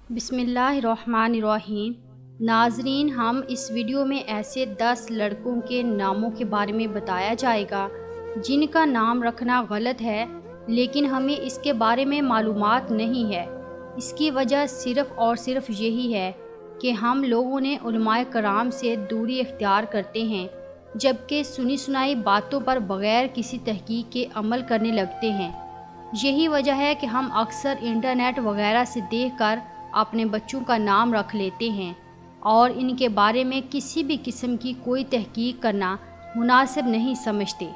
बिस्मिल्लाहिर्रहमानिर्रहीम। नाजरीन, हम इस वीडियो में ऐसे 10 लड़कों के नामों के बारे में बताया जाएगा जिनका नाम रखना गलत है, लेकिन हमें इसके बारे में मालूमात नहीं है। इसकी वजह सिर्फ़ और सिर्फ यही है कि हम लोगों ने उलमाए कराम से दूरी इख्तियार करते हैं, जबकि सुनी सुनाई बातों पर बग़ैर किसी तहकीक के अमल करने लगते हैं। यही वजह है कि हम अक्सर इंटरनेट वगैरह से देखकर अपने बच्चों का नाम रख लेते हैं और इनके बारे में किसी भी किस्म की कोई तहकीक करना मुनासिब नहीं समझते।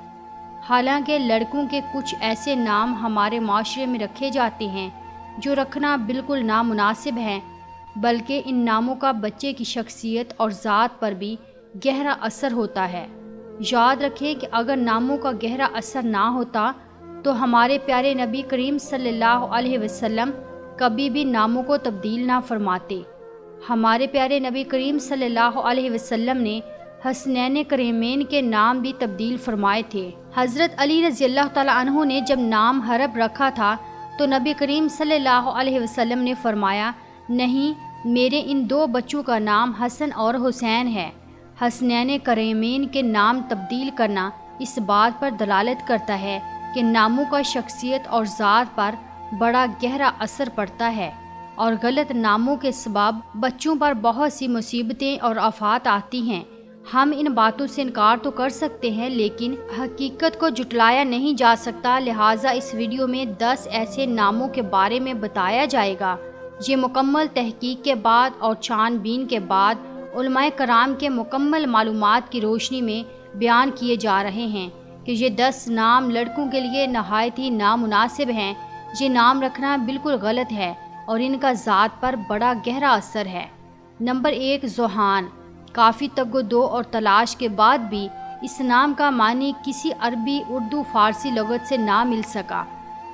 हालांकि लड़कों के कुछ ऐसे नाम हमारे माशरे में रखे जाते हैं जो रखना बिल्कुल नामुनासिब हैं, बल्कि इन नामों का बच्चे की शख्सियत और ज़ात पर भी गहरा असर होता है। याद रखें कि अगर नामों का गहरा असर ना होता तो हमारे प्यारे नबी करीम सल्लल्लाहु अलैहि वसल्लम कभी भी नामों को तब्दील ना फरमाते। हमारे प्यारे नबी करीम सल्लल्लाहु अलैहि वसल्लम ने हसनैन करीमैन के नाम भी तब्दील फरमाए थे। हज़रत अली रज़ियल्लाहु तआला अन्हु ने जब नाम हरब रखा था तो नबी करीम सल्लल्लाहु अलैहि वसल्लम ने फरमाया, नहीं, मेरे इन दो बच्चों का नाम हसन और हुसैन है। हसनैन करीमैन के नाम तब्दील करना इस बात पर दलालत करता है कि नामों का शख्सियत और ज़ात पर बड़ा गहरा असर पड़ता है और गलत नामों के सबब बच्चों पर बहुत सी मुसीबतें और आफात आती हैं। हम इन बातों से इनकार तो कर सकते हैं, लेकिन हकीकत को जुटलाया नहीं जा सकता। लिहाजा इस वीडियो में 10 ऐसे नामों के बारे में बताया जाएगा ये मुकम्मल तहकीक के बाद और छानबीन के बाद उलमाए कराम के मुकम्मल मालूमात की रोशनी में बयान किए जा रहे हैं कि ये 10 नाम लड़कों के लिए नहायत ही नामुनासिब हैं। ये नाम रखना बिल्कुल गलत है और इनका ज़ात पर बड़ा गहरा असर है। नंबर 1, ज़ुहान। काफ़ी तगोदो और तलाश के बाद भी इस नाम का मानी किसी अरबी, उर्दू, फ़ारसी लगत से ना मिल सका,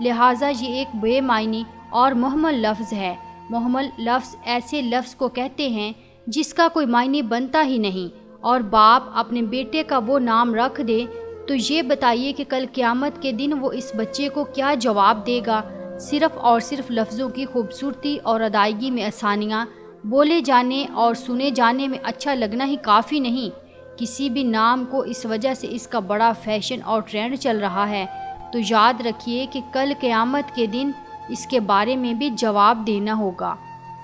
लिहाजा ये एक बेमायनी और मुहम्मल लफ्ज़ है। मुहम्मल लफ्ज़ ऐसे लफ्ज़ को कहते हैं जिसका कोई मायने बनता ही नहीं, और बाप अपने बेटे का वो नाम रख दे तो ये बताइए कि कल क़यामत के दिन वो इस बच्चे को क्या जवाब देगा। सिर्फ़ और सिर्फ लफ्ज़ों की खूबसूरती और अदायगी में आसानियाँ, बोले जाने और सुने जाने में अच्छा लगना ही काफ़ी नहीं, किसी भी नाम को इस वजह से इसका बड़ा फैशन और ट्रेंड चल रहा है तो याद रखिए कि कल क़यामत के दिन इसके बारे में भी जवाब देना होगा।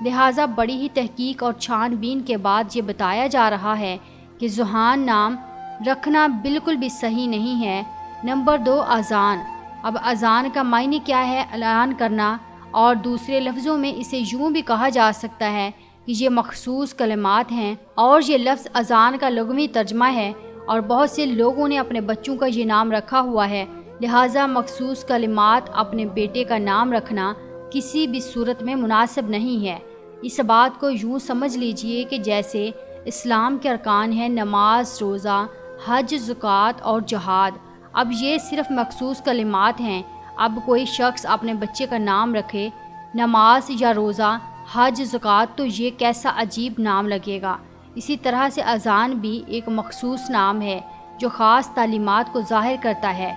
लिहाजा बड़ी ही तहकीक और छानबीन के बाद ये बताया जा रहा है कि ज़ुहान नाम रखना बिल्कुल भी सही नहीं है। नंबर 2, अज़ान। अब अज़ान का मायने क्या है? ऐलान करना, और दूसरे लफ्ज़ों में इसे यूँ भी कहा जा सकता है कि ये मखसूस कलिमात हैं, और ये लफ्ज़ अज़ान का लुग़वी तर्जमा है और बहुत से लोगों ने अपने बच्चों का ये नाम रखा हुआ है। लिहाजा मखसूस कलिमात अपने बेटे का नाम रखना किसी भी सूरत में मुनासिब नहीं है। इस बात को यूँ समझ लीजिए कि जैसे इस्लाम के अरकान हैं नमाज, रोज़ा, हज, ज़कात और जहाद। अब ये सिर्फ़ मखसूस कलिमात हैं। अब कोई शख्स अपने बच्चे का नाम रखे नमाज या रोज़ा, हज, ज़कात, तो ये कैसा अजीब नाम लगेगा। इसी तरह से अज़ान भी एक मखसूस नाम है जो ख़ास तालीमात को ज़ाहिर करता है।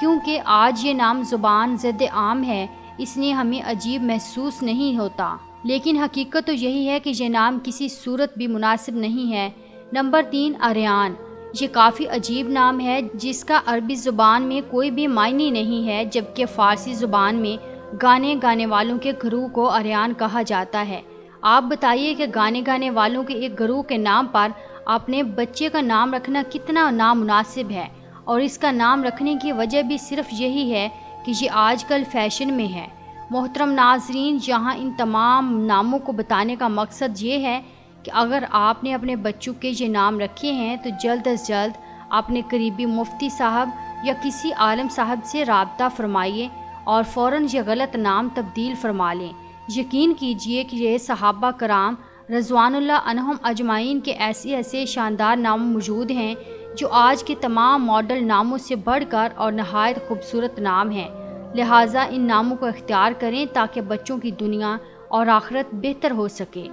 क्योंकि आज ये नाम ज़ुबान ज़िद आम है, इसलिए हमें अजीब महसूस नहीं होता, लेकिन हकीकत तो यही है कि ये नाम किसी सूरत भी मुनासिब नहीं है। नंबर 3, अरयान। ये काफ़ी अजीब नाम है जिसका अरबी ज़ुबान में कोई भी मायने नहीं है, जबकि फ़ारसी ज़ुबान में गाने गाने वालों के गिरोह को अरयान कहा जाता है। आप बताइए कि गाने गाने वालों के एक गिरोह के नाम पर अपने बच्चे का नाम रखना कितना नामुनासिब है, और इसका नाम रखने की वजह भी सिर्फ यही है कि ये आजकल फ़ैशन में है। मोहतरम नाज़रीन, यहाँ इन तमाम नामों को बताने का मकसद ये है कि अगर आपने अपने बच्चों के ये नाम रखे हैं तो जल्द अज जल्द अपने करीबी मुफ्ती साहब या किसी आलम साहब से रब्ता फरमाइए और फ़ौरन ये गलत नाम तब्दील फरमा लें। यकीन कीजिए कि ये सहाबा कराम रज़वानुल्लाह अन्हुम अजमाइन के ऐसे ऐसे शानदार नाम मौजूद हैं जो आज के तमाम मॉडल नामों से बढ़कर और नहायत खूबसूरत नाम हैं। लिहाजा इन नामों को इख्तियार करें ताकि बच्चों की दुनिया और आखिरत बेहतर हो सके।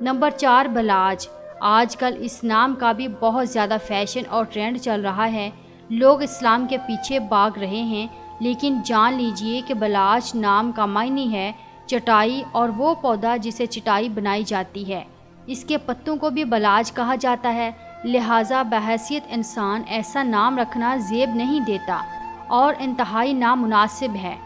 नंबर 4, बलाज। आजकल इस नाम का भी बहुत ज़्यादा फ़ैशन और ट्रेंड चल रहा है। लोग इस्लाम के पीछे भाग रहे हैं, लेकिन जान लीजिए कि बलाज नाम का मायने है चटाई और वो पौधा जिसे चटाई बनाई जाती है। इसके पत्तों को भी बलाज कहा जाता है, लिहाजा बहैसियत इंसान ऐसा नाम रखना ज़ेब नहीं देता और इंतहाई नामुनासिब है।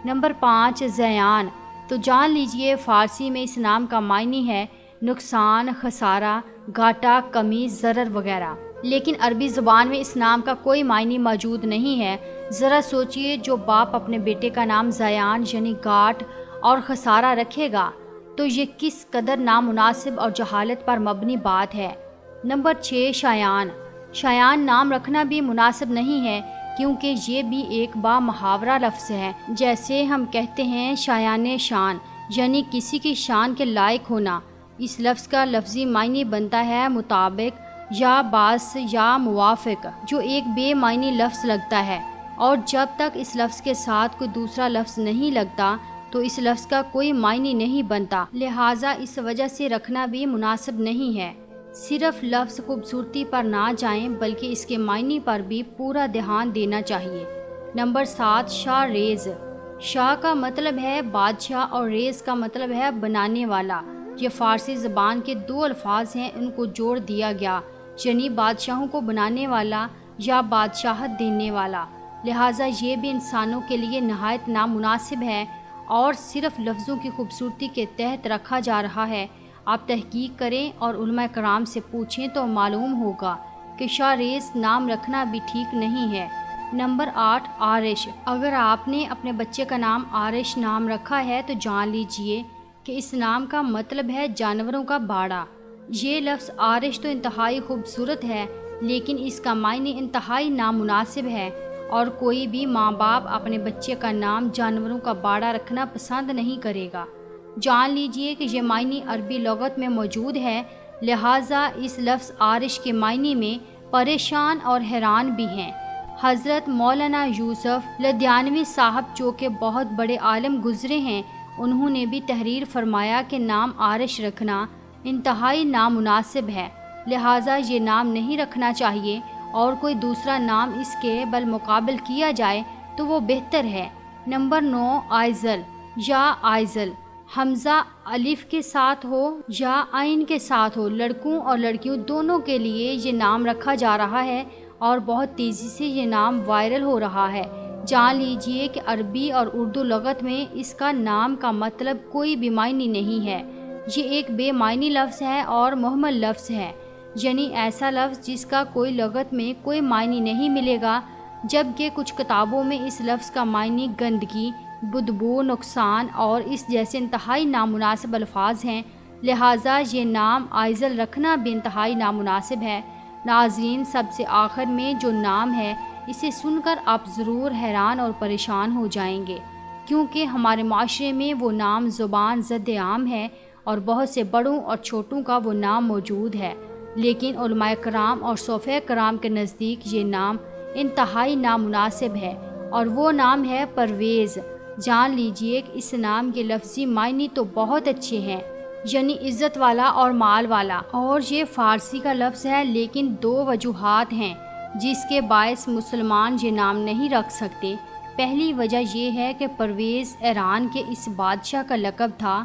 नंबर 5 ज़यान। तो जान लीजिए फ़ारसी में इस नाम का मायने है नुकसान, खसारा, घाटा, कमी, ज़रर वगैरह, लेकिन अरबी ज़ुबान में इस नाम का कोई मायने मौजूद नहीं है। ज़रा सोचिए, जो बाप अपने बेटे का नाम ज़यान यानी घाट और खसारा रखेगा तो ये किस कदर नामुनासिब और जहालत पर मबनी बात है। नंबर 6 शायान। शायान नाम रखना भी मुनासिब नहीं है क्योंकि ये भी एक बामुहावरा लफ्ज़ है। जैसे हम कहते हैं शायान शान यानी किसी की शान के लायक होना। इस लफ्ज़ का लफ्ज़ी मायने बनता है मुताबिक या बास या मुवाफ़िक, जो एक बेमायनी लफ्ज़ लगता है, और जब तक इस लफ्ज़ के साथ कोई दूसरा लफ्ज़ नहीं लगता तो इस लफ्ज़ का कोई मायने नहीं बनता, लिहाजा इस वजह से रखना भी मुनासिब नहीं है। सिर्फ लफ्ज़ खूबसूरती पर ना जाएं बल्कि इसके मायने पर भी पूरा ध्यान देना चाहिए। Number 7 Shah rays. शाह का मतलब है बादशाह और रेज़ का मतलब है बनाने वाला। ये फ़ारसी ज़बान के दो अल्फाज हैं, इनको जोड़ दिया गया, यानी बादशाहों को बनाने वाला या बादशाहत देने वाला। लिहाजा ये भी इंसानों के लिए नहायत नामुनासिब है और सिर्फ लफ्ज़ों की खूबसूरती के तहत रखा जा रहा है। आप तहकीक करें और उलमा कराम से पूछें तो मालूम होगा कि शाह रेज़ नाम रखना भी ठीक नहीं है। नंबर 8 आरिश। अगर आपने अपने बच्चे का नाम आरिश नाम रखा है तो जान लीजिए कि इस नाम का मतलब है जानवरों का बाड़ा। ये लफ्ज़ आरिश तो इंतहाई खूबसूरत है, लेकिन इसका मायने इंतहाई नामुनासिब है और कोई भी माँ बाप अपने बच्चे का नाम जानवरों का बाड़ा रखना पसंद नहीं करेगा। जान लीजिए कि ये मायने अरबी लुगत में मौजूद है, लिहाजा इस लफ्ज़ आरिश के मायने में परेशान और हैरान भी हैं। हज़रत मौलाना यूसुफ लद्यानवी साहब जो कि बहुत बड़े आलिम गुज़रे हैं, उन्होंने भी तहरीर फरमाया कि नाम आरिश रखना इंतहाई नामुनासिब है, लिहाजा ये नाम नहीं रखना चाहिए और कोई दूसरा नाम इसके बलमुकाबिल किया जाए तो वो बेहतर है। नंबर 9 आइज़ल या आइज़ल। हमज़ा अलिफ के साथ हो या आइन के साथ हो, लड़कों और लड़कियों दोनों के लिए ये नाम रखा जा रहा है और बहुत तेज़ी से ये नाम वायरल हो रहा है। जान लीजिए कि अरबी और उर्दू लुगत में इसका नाम का मतलब कोई भी मायने नहीं है। ये एक बेमायनी लफ्ज़ है और मुहम्मल लफ्ज़ है, यानी ऐसा लफ्ज़ जिसका कोई लुगत में कोई मायने नहीं मिलेगा, जबकि कुछ किताबों में इस लफ्ज़ का मायने गंदगी, बदबू, नुकसान और इस जैसे इंतहाई नामुनासिब अल्फाज हैं। लिहाजा ये नाम आइज़ल रखना भी इंतहाई नामुनासिब है। नाज़रीन, सबसे आखिर में जो नाम है इसे सुनकर आप ज़रूर हैरान और परेशान हो जाएंगे, क्योंकि हमारे माशरे में वो नाम ज़ुबान ज़द आम है और बहुत से बड़ों और छोटों का वो नाम मौजूद है, लेकिन उलमाए कराम और सोफ़े कराम के नज़दीक ये नाम इंतहाई नामुनासिब है और वो नाम है परवेज़। जान लीजिए कि इस नाम के लफ्ज़ी मायने तो बहुत अच्छे हैं, यानी इज़्ज़त वाला और माल वाला, और ये फ़ारसी का लफ्ज़ है, लेकिन दो वजूहात हैं जिसके बायस मुसलमान ये नाम नहीं रख सकते। पहली वजह यह है कि परवेज़ ईरान के इस बादशाह का लक़ब था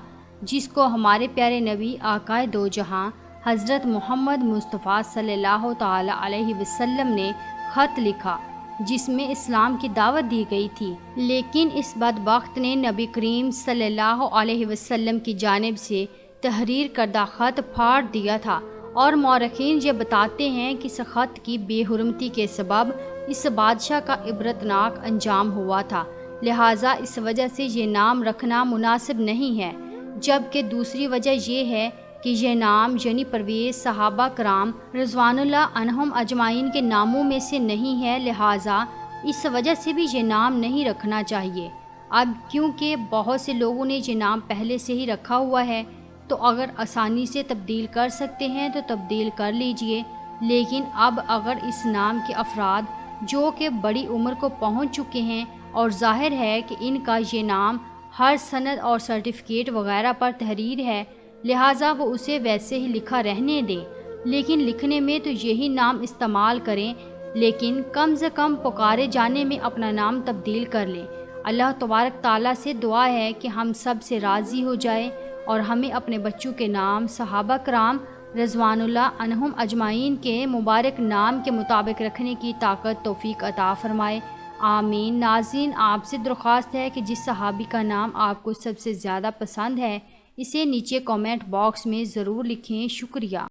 जिसको हमारे प्यारे नबी आकाए दो जहां हज़रत मोहम्मद मुस्तफ़ा सल्लल्लाहु ताला अलैहि वसल्लम ने ख़त लिखा जिसमें इस्लाम की दावत दी गई थी, लेकिन इस बदबख्त ने नबी करीम सल्लल्लाहु अलैहि वसल्लम की जानिब से तहरीर करदा ख़त फाड़ दिया था और मौरखीन ये बताते हैं कि इस ख़त की बेहुरमती के सबब इस बादशाह का इबरतनाक अंजाम हुआ था। लिहाजा इस वजह से ये नाम रखना मुनासिब नहीं है। जबकि दूसरी वजह यह है कि यह नाम यानी परवेज़ सहाबा कराम रज़वानुल्लाह अन्हुम अजमाइन के नामों में से नहीं है, लिहाजा इस वजह से भी ये नाम नहीं रखना चाहिए। अब क्योंकि बहुत से लोगों ने ये नाम पहले से ही रखा हुआ है, तो अगर आसानी से तब्दील कर सकते हैं तो तब्दील कर लीजिए, लेकिन अब अगर इस नाम के अफराद जो कि बड़ी उम्र को पहुंच चुके हैं और ज़ाहिर है कि इनका ये नाम हर सनद और सर्टिफिकेट वगैरह पर तहरीर है, लिहाजा वो उसे वैसे ही लिखा रहने दें, लेकिन लिखने में तो यही नाम इस्तेमाल करें, लेकिन कम से कम पुकारे जाने में अपना नाम तब्दील कर लें। اللہ تبارک تعالیٰ سے دعا ہے کہ ہم سب سے راضی ہو جائے اور ہمیں اپنے بچوں کے نام صحابہ کرام رضوان اللہ عنہم اجمعین کے مبارک نام کے مطابق رکھنے کی طاقت توفیق عطا فرمائے، آمین۔ ناظرین، آپ سے درخواست ہے کہ جس صحابی کا نام آپ کو سب سے زیادہ پسند ہے اسے نیچے کامنٹ باکس میں ضرور لکھیں۔ شکریہ۔